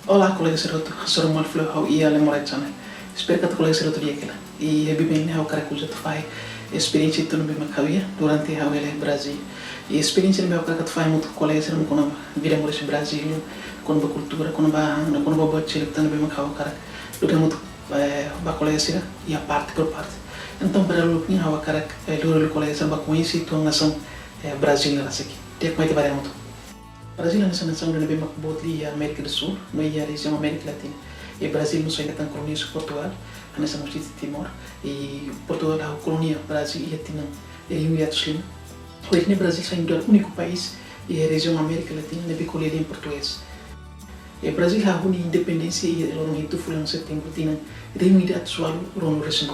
Olá, colega Seroto. Sou o Malflo, how ia lembrar channel. Espero que a colega Seroto dia aquela. E é bem how cara que já tu faz experiência tu no bem macavia durante how ele Brasil. E experiência no meu cara que tu faz muito colega Seroto quando vira more esse Brasil, quando a cultura, quando a bote ele tá no bem macau cara. Durante muito ba colega Seroto e a parte por parte. Então para o que how cara loro colega Seroto conhece tua nação brasileira aqui. Tem como é que vai muito. Brasil é uma nação onde bem macbotli a América do Sul, no ia a região América Latina. E Brasil não só ainda tem colônias Portugal, a nessa noite de Timor, e Portugal a colônia Brasil e Latina, e o Iatuslim. Hoje no Brasil é o único país e a região América Latina que tem colônia em português. E Brasil a uma independência e ela não hitou foi em setembro, tinha reunido atual no recente.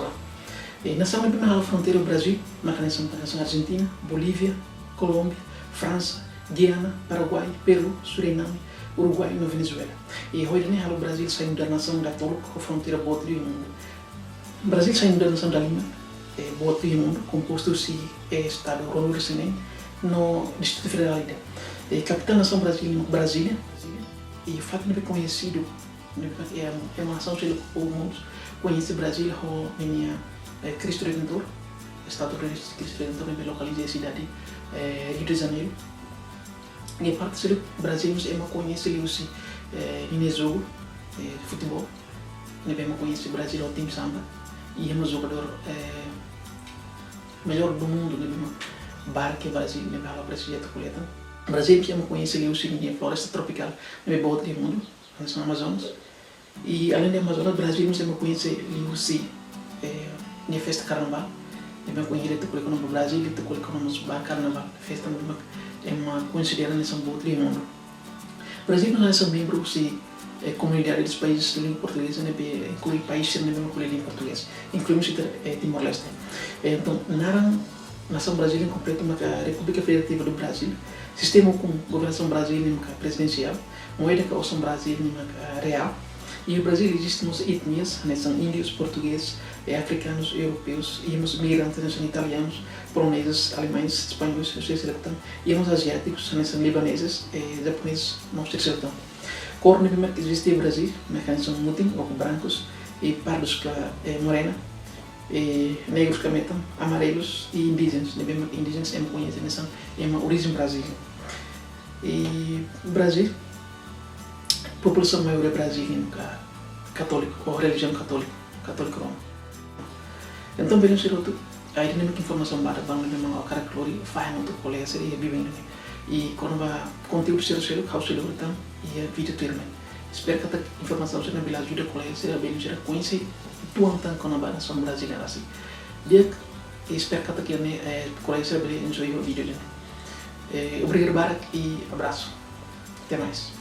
E nessa uma bem na fronteira do Brasil, na nação Argentina, Bolívia, Colômbia, França, Guiana, Paraguai, Peru, Suriname, Uruguai e Venezuela. E hoje o Brasil saindo da nação católica com a fronteira boa do mundo. O Brasil saindo da nação da Lima, boa do mundo, composto-se estado Ronaldo Recém, no Distrito Federal. Capital nação Brasília, e o fato de ser conhecido, é uma nação que o mundo conhece Brasília como Cristo Redentor, estado Cristo Redentor, localizado na cidade Rio de Janeiro. E parte do Brasil é conhecido aussi em jogo futebol, é conhecido Brasil o time samba e é um jogador melhor do mundo, né, bar que Brasil, né, para Brasil coleta. Brasil é conhecido aussi em floresta tropical, é boa do mundo, nas Amazonas. E além da Amazonas, Brasil é conhecido aussi em festa carnaval. É conhecido no Brasil, ele colocou bar carnaval, festa é uma considerada nação boa do mundo. O Brasil não é só membro da comunidade dos países de língua portuguesa, inclui países que não têm língua portuguesa, incluindo Timor-Leste. Então, na nação brasileira em completo, a República Federativa do Brasil, sistema com governação brasileira presidencial, moeda que é Brasil real, e o Brasil existem etnias, são índios, portugueses, africanos, europeus, e migrantes, são italianos, poloneses, alemães, espanhóis, e asiáticos, são libaneses, japoneses, não sei se estão. Cor que existe no Brasil, são mutim, ou brancos, e pardos morena, negros que metam, amarelos e indígenas. Indígenas é conhecido, são uma origem brasileira. E Brasil, a população maior é brasileira, católico, ou religião católica romana. Então, bem, a dinâmica de informação básica, vamos lembrar o cara que faz muito colega, seria vivendo. E quando vai conteúdo ser o seu então, e a vida tua irmã. Espero que a informação seja bem ajuda a colega, seja bem ajuda a conhecer tua então quando vai na nação brasileira assim. E espero que a colega seja bem enjoy o vídeo. Obrigado, Barak, e abraço. Até mais.